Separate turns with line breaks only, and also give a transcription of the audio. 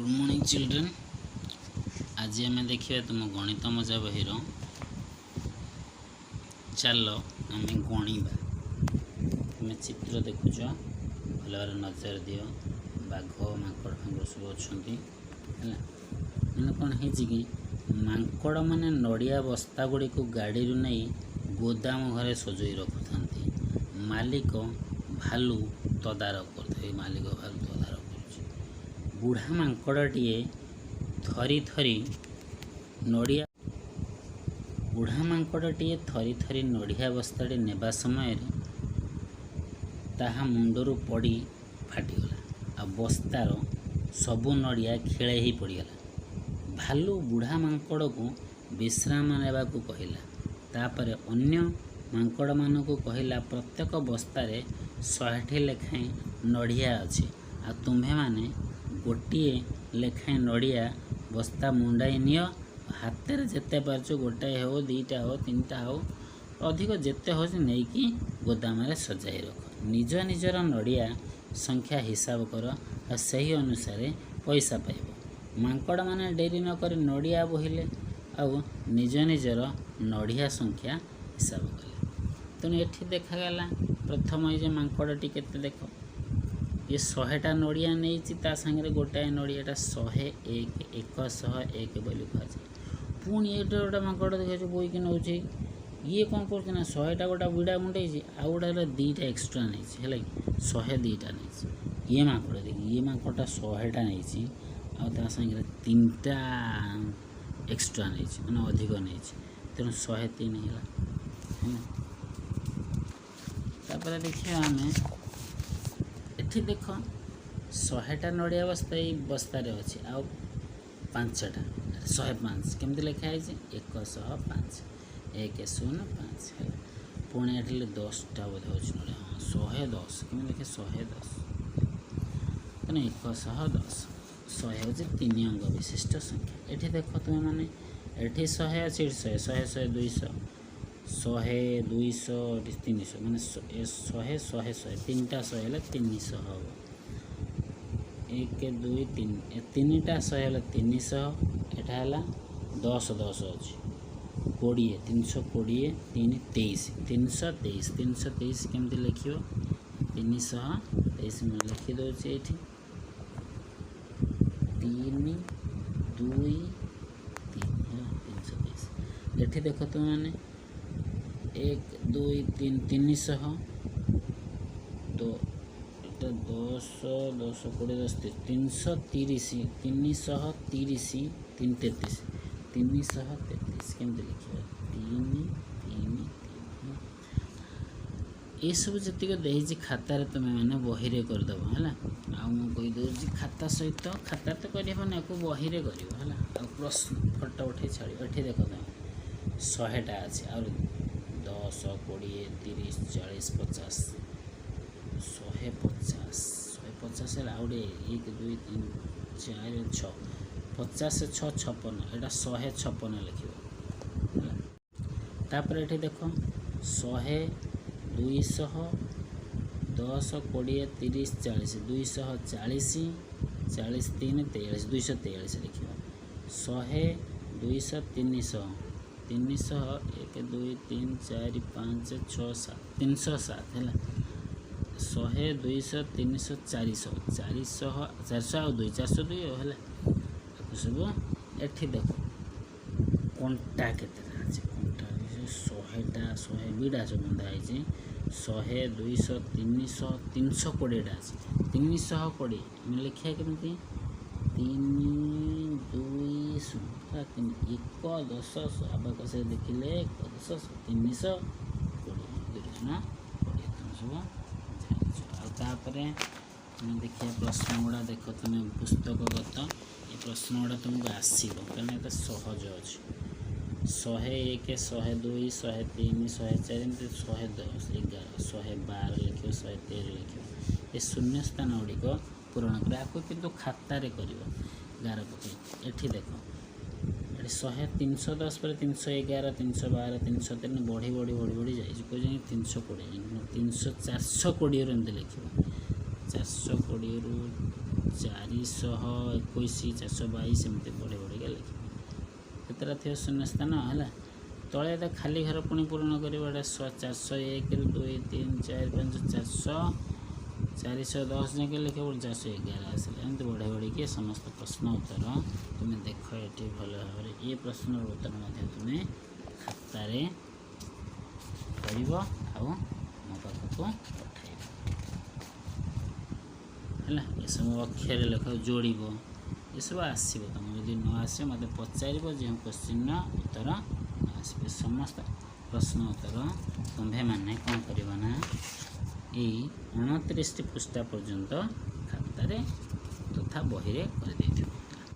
Good morning children. आज आम देखिए तुम गणित मजा बहिर चल आम गणिबा। तुम चित्र देखुच भल भाव नजर दियो। बाघ माकड़ फांकड़ सब अच्छा कौन है कि माकड़ मैंने नड़िया बस्ता गुड़ी को गाड़ी नहीं गोदाम घरे सजई रखुता। मालिक भालू तदारख कर मालिक भालू तदारख कर बुढ़ा माकड़ीए थरी थरी नड़िया बुढ़ा माकड़ीए थरी थरी नड़िया बस्ताटी नेबा समय ताहा मुंडरू पड़ी फाटीगला आ बस्तार सबू नड़िया खेले ही पड़गला। भालू बुढ़ा माकड़ को विश्राम नेबा को कहला। तापर अन्य माकड़ मान को कहला प्रत्येक बस्तारे 100टी लेखाएं नड़िया अच्छे आ तुम्हें माने गोटे लेखाएं नड़िया बस्ता मुंडाई नियो। हाथ में जिते पार्छ गोटाए हो दीटा हो तीनटा हो अधिक जिते हो नहीं कि गोदाम सजाई रख। निज निजर नड़िया संख्या हिसाब कर और सही अनुसार पैसा पाइब। माकड़ माने डेरी नक नड़िया बोहिले आउ निज निजर नड़िया संख्या हिसाब कले। तेणु ये देखागला प्रथम ये माकड़टी केते देख ये 100टा नड़िया नहीं ता संगे गोटाए नड़ियाटा 101 101 बोली कहुए। पुणी ये गोटे माकड़ देखे बोईक नौ ये कौन कर 100टा गोटा बिड़ा मुंडे आउ गोटा दीटा एक्सट्रा नहीं है 102टा नहीं। ये माकड़ देख ये माकड़टा 100टा नहीं आ संगे 3टा एक्सट्रा नहीं मैंने अधिक नहीं तेणु 103 है। तापर देखिए आम एठी देख 100टा नड़िया बस्ता ये बस्तार अच्छे आउ 5टा 105 केमती लिखाई 105 105 है। पुणी एठिले 10टा बोधे अच्छे नड़िया हाँ 110 केमी लिखे 110 तेना 110 100 हूँ 3 अंग विशिष्ट संख्या। एठी देख तुम्हें माने एठी 100 अच्छे 100 100 200 100 200 300 माने 100 100 100 3टा 100 है 300 हम 1 2 3 3टा 100 है 300 एटा है 10 10 अच्छे 20 320 3 23 323 323 केमती लिख 323 मैं लिखिदे 3 2 3 323। ये देख तुम मैंने 1 2 3 300 तो 10 10 20 10 330 330 333 333 केमती लिखा 3 3 3 ये सब जी देती खातार तुम्हें मैंने बही रे करदेव है कहीदे खाता सहित खाता तो करना आपको बही रे कर प्रश्न फटो उठे छाड़ ये देख तुम 100टा अच्छे आ 10 20 30 40 50 150 है आउे 1 2 3 4 6 50 6 56 एटा 156 लिख। तापर ये देख 100 200 10 20 30 40 240 40 3 43 243 लिख 100 200 300 300 1 2 3 4 5 6 7 307 है 100 200 300 400 400 400 2 402 है सब। ये देख कंटा केतेटा अच्छे कंटा 100टा 100 बिड़ा सब बंधा है 100 200 300 320टा अच्छे 320 मैं लिखा केमती 3 2 0 3 1 10 आबाक से देखिले 1 10 320 ना सब तापर तुम देखिए प्रश्न गुड़ा देख तुम पुस्तकगत ये प्रश्न गुड़ा तुमको आसो कहीं ये सहज अच्छे 101 102 103 104 110 11 112 लिख 113 लिख ये शून्य स्थान गुड़िक पूरण कर आपको किंतु खातार कर गार पकड़। ये देख 100 310 पर 311 312 313 बढ़ी बढ़ी बढ़ी बढ़ी जाए 320 300 420 एमती लिख 420 ରୁ 421 422 ଏମିତି ବଢ଼ି ବଢ଼ିକା ଲେଖିବ। କେତେଟା ଥିବ ଶୂନ୍ୟ ସ୍ଥାନ ହେଲା। ତଳେ ତ ଖାଲି ଘର ପୁଣି ପୂରଣ କରିବା। ଏଇଟା 401 ରୁ 2 3 4 5 410 ଯାକେ ଲେଖିବ। 411 ଆସିଲେ ଏମିତି ବଢ଼ି ବଢ଼ିକି ସମସ୍ତ ପ୍ରଶ୍ନ ଉତ୍ତର ତୁମେ ଦେଖ ଏଠି ଭଲ ଭାବରେ। ଏ ପ୍ରଶ୍ନର ଉତ୍ତର ମଧ୍ୟ ତୁମେ ଖାତାରେ କରିବ ଆଉ ମୋ ପାଖକୁ ପଠାଇବ ହେଲା। ଏସବୁ ଅକ୍ଷରରେ ଲେଖ ଯୋଡ଼ିବ, ଏସବୁ ଆସିବ। ତୁମେ ଯଦି ନ ଆସିବ ମୋତେ ପଚାରିବ, ଯେଉଁ କୋଶ୍ଚିନ୍ର ଉତ୍ତର ନ ଆସିବ। ସମସ୍ତ ପ୍ରଶ୍ନ ଉତ୍ତର ତୁମ୍ଭେମାନେ କ'ଣ କରିବ ନା ଏଇ 29ଟି ପୃଷ୍ଠା ପର୍ଯ୍ୟନ୍ତ ଖାତାରେ ତଥା ବହିରେ କରିଦେଇଥିବ।